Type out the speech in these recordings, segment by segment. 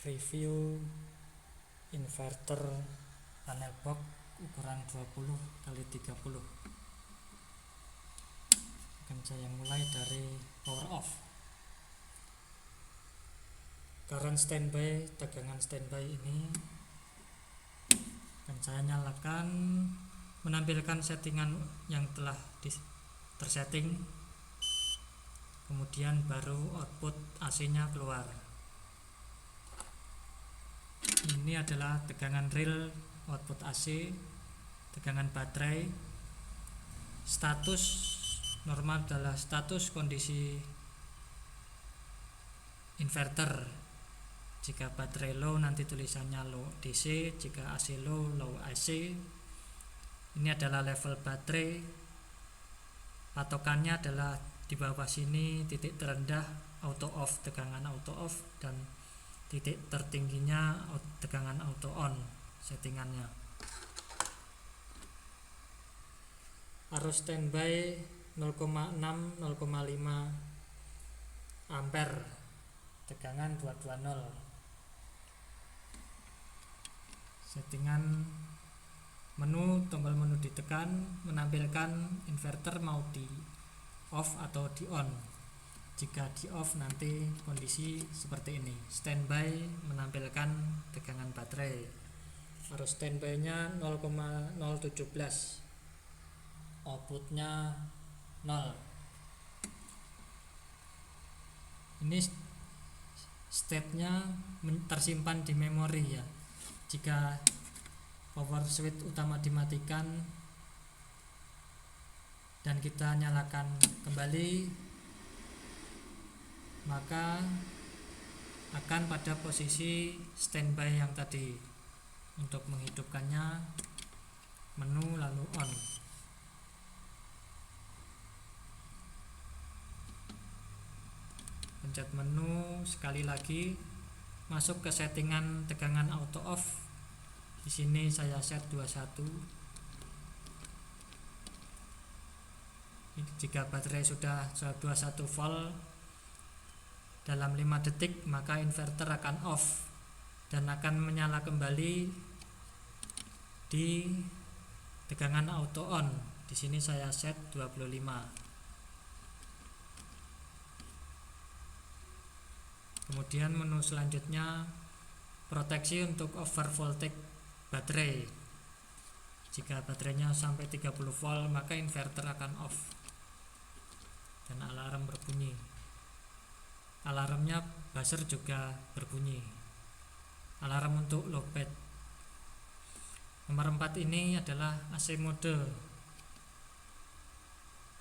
review inverter panel box ukuran 20x30. Akan saya mulai dari power off. Current standby, tegangan standby ini akan saya nyalakan, menampilkan settingan yang telah tersetting, kemudian baru output AC-nya keluar. Ini adalah tegangan real output AC, tegangan baterai. Status normal adalah status kondisi inverter. Jika baterai low nanti tulisannya low DC, jika AC low, low AC. Ini adalah level baterai. Patokannya adalah di bawah sini, titik terendah auto off, tegangan auto off, dan titik tertingginya tegangan auto on settingannya. Arus standby 0,6 0,5 ampere, tegangan 220. Settingan menu, tombol menu ditekan, menampilkan inverter mau di off atau di on. Jika di off nanti kondisi seperti ini. Standby menampilkan tegangan baterai. Arus standby nya 0,017, outputnya 0. Ini state nya tersimpan di memori ya. Jika power switch utama dimatikan dan kita nyalakan kembali, maka akan pada posisi standby yang tadi. Untuk menghidupkannya, menu lalu on. Pencet menu sekali lagi, masuk ke settingan tegangan auto off. Di sini saya set 21. Jika baterai sudah 21 volt dalam 5 detik, maka inverter akan off dan akan menyala kembali di tegangan auto on. Di sini saya set 25. Kemudian menu selanjutnya proteksi untuk overvoltage baterai. Jika baterainya sampai 30 volt, maka inverter akan off dan alarm berbunyi. Alarmnya buzzer juga berbunyi. Alarm untuk lowbat. Nomor 4 ini adalah AC mode.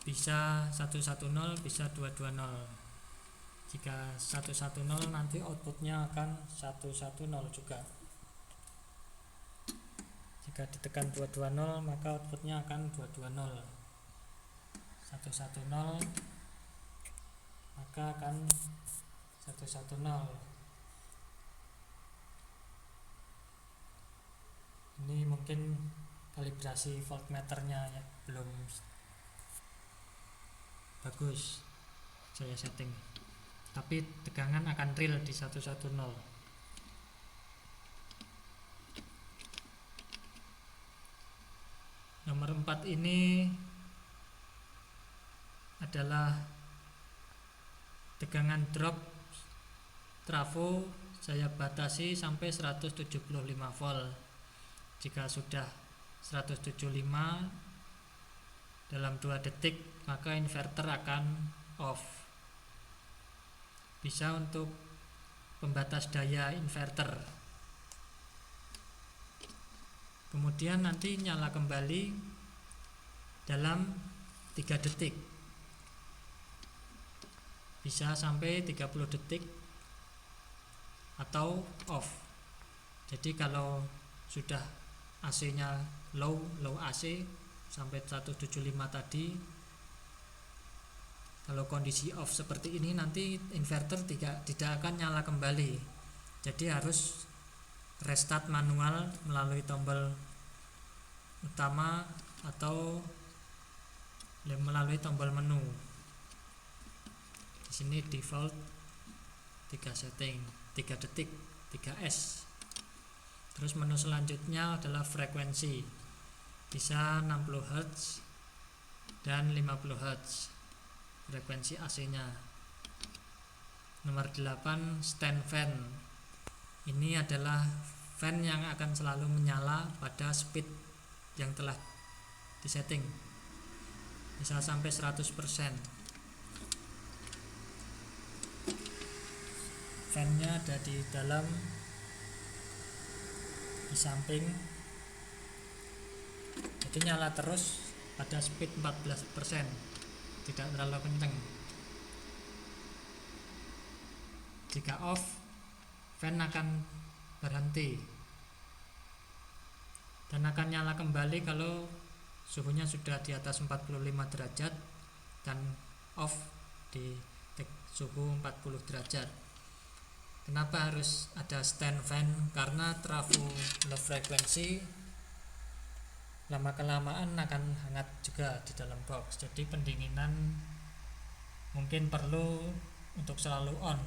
Bisa 110, bisa 220. Jika 110 nanti outputnya akan 110 juga. Jika ditekan 220 maka outputnya akan 220. 110 maka akan 110. Ini mungkin kalibrasi voltmeternya ya, belum bagus saya setting, tapi tegangan akan real di 110. Nomor 4 ini adalah tegangan drop trafo. Saya batasi sampai 175 volt. Jika sudah 175 dalam 2 detik, maka inverter akan off. Bisa untuk pembatas daya inverter. Kemudian nanti nyala kembali dalam 3 detik. Bisa sampai 30 detik atau off. Jadi kalau sudah AC-nya low AC sampai 175 tadi, kalau kondisi off seperti ini nanti inverter tidak akan nyala kembali. Jadi harus restart manual melalui tombol utama atau melalui tombol menu. Di sini default 3 setting, 3 detik 3S. Terus menu selanjutnya adalah frekuensi, bisa 60 Hz dan 50 Hz frekuensi AC-nya. Nomor 8 stand fan. Ini adalah fan yang akan selalu menyala pada speed yang telah disetting, bisa sampai 100%. Fan-nya ada di dalam, di samping, jadi nyala terus pada speed 14%, tidak terlalu kencang. Jika off, fan akan berhenti dan akan nyala kembali kalau suhunya sudah di atas 45 derajat dan off di suhu 40 derajat. Kenapa harus ada stand fan? Karena trafo low frekuensi lama kelamaan akan hangat juga di dalam box, jadi pendinginan mungkin perlu untuk selalu on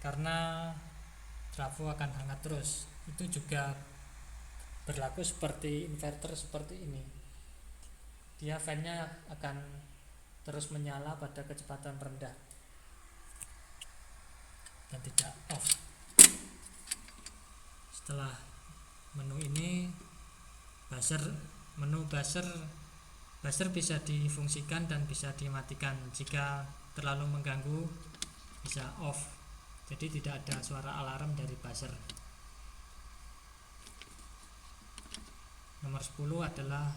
karena trafo akan hangat terus. Itu juga berlaku seperti inverter seperti ini, dia fan-nya akan terus menyala pada kecepatan rendah dan tidak off. Setelah menu ini, menu buzzer bisa difungsikan dan bisa dimatikan. Jika terlalu mengganggu bisa off, jadi tidak ada suara alarm dari buzzer. Nomor 10 adalah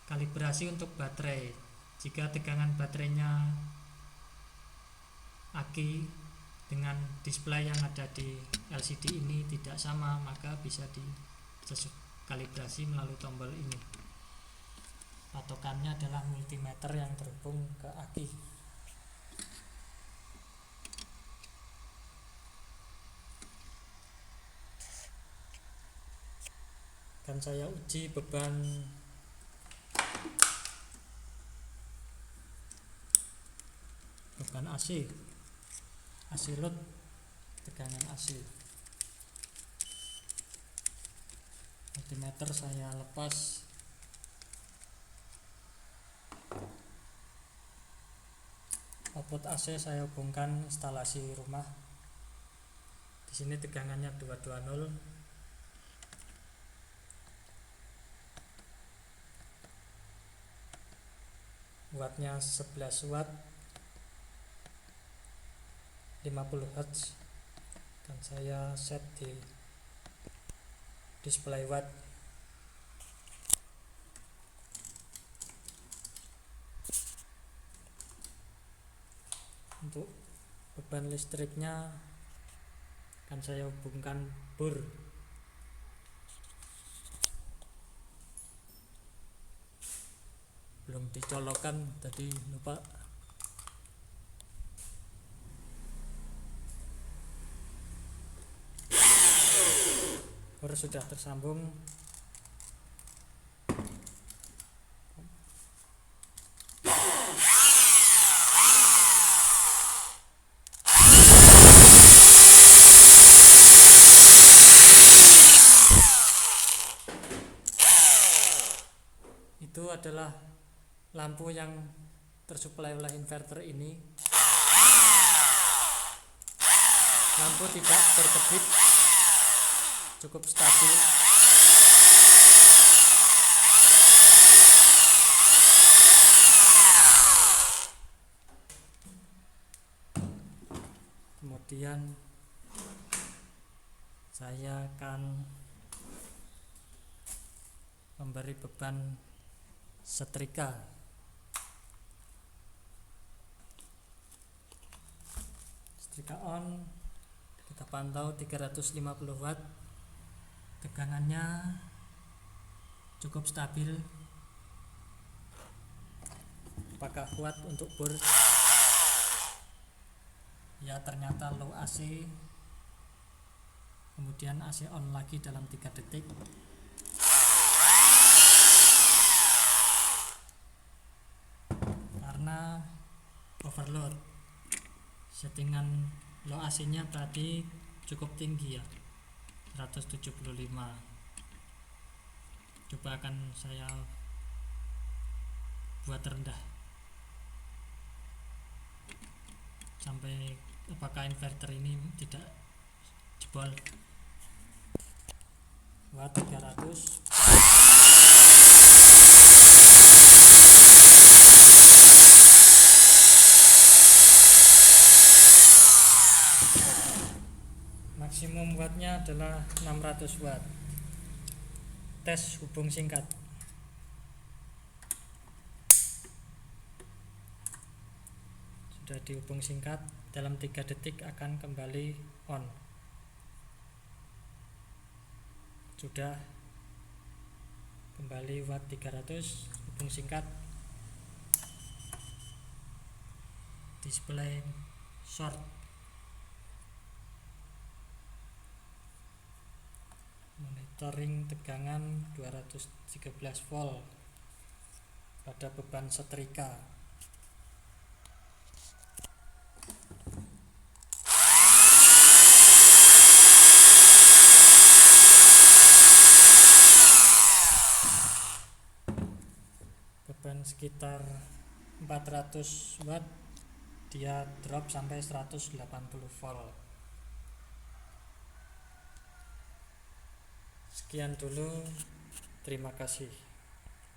kalibrasi untuk baterai. Jika tegangan baterainya aki dengan display yang ada di LCD ini tidak sama, maka bisa kalibrasi melalui tombol ini. Patokannya adalah multimeter yang terhubung ke aki. Dan saya uji beban AC load, tegangan AC. Multimeter saya lepas, output AC saya hubungkan instalasi rumah. Di sini tegangannya 220. Wattnya 11 watt, 50 Hz, dan saya set di display watt. Untuk beban listriknya akan saya hubungkan bor. Belum dicolokkan tadi, lupa. Bor sudah tersambung. Itu adalah lampu yang tersuplai oleh inverter ini. Lampu tidak berkedip, cukup stabil. Kemudian saya akan memberi beban setrika. Setrika on, kita pantau 350 watt. Tegangannya cukup stabil. Apakah kuat untuk bor? Ya, ternyata low AC. Kemudian AC on lagi dalam 3 detik. Karena overload, settingan low AC nya tadi cukup tinggi ya, 175. Coba akan saya buat rendah sampai apakah inverter ini tidak jebol. Watt 300. Maksimum wattnya adalah 600 watt. Tes hubung singkat. Sudah dihubung singkat, dalam 3 detik akan kembali on. Sudah kembali watt 300, hubung singkat. Display short. Monitoring tegangan 213 volt pada beban setrika. Beban sekitar 400 watt, dia drop sampai 180 volt. Sekian dulu, terima kasih.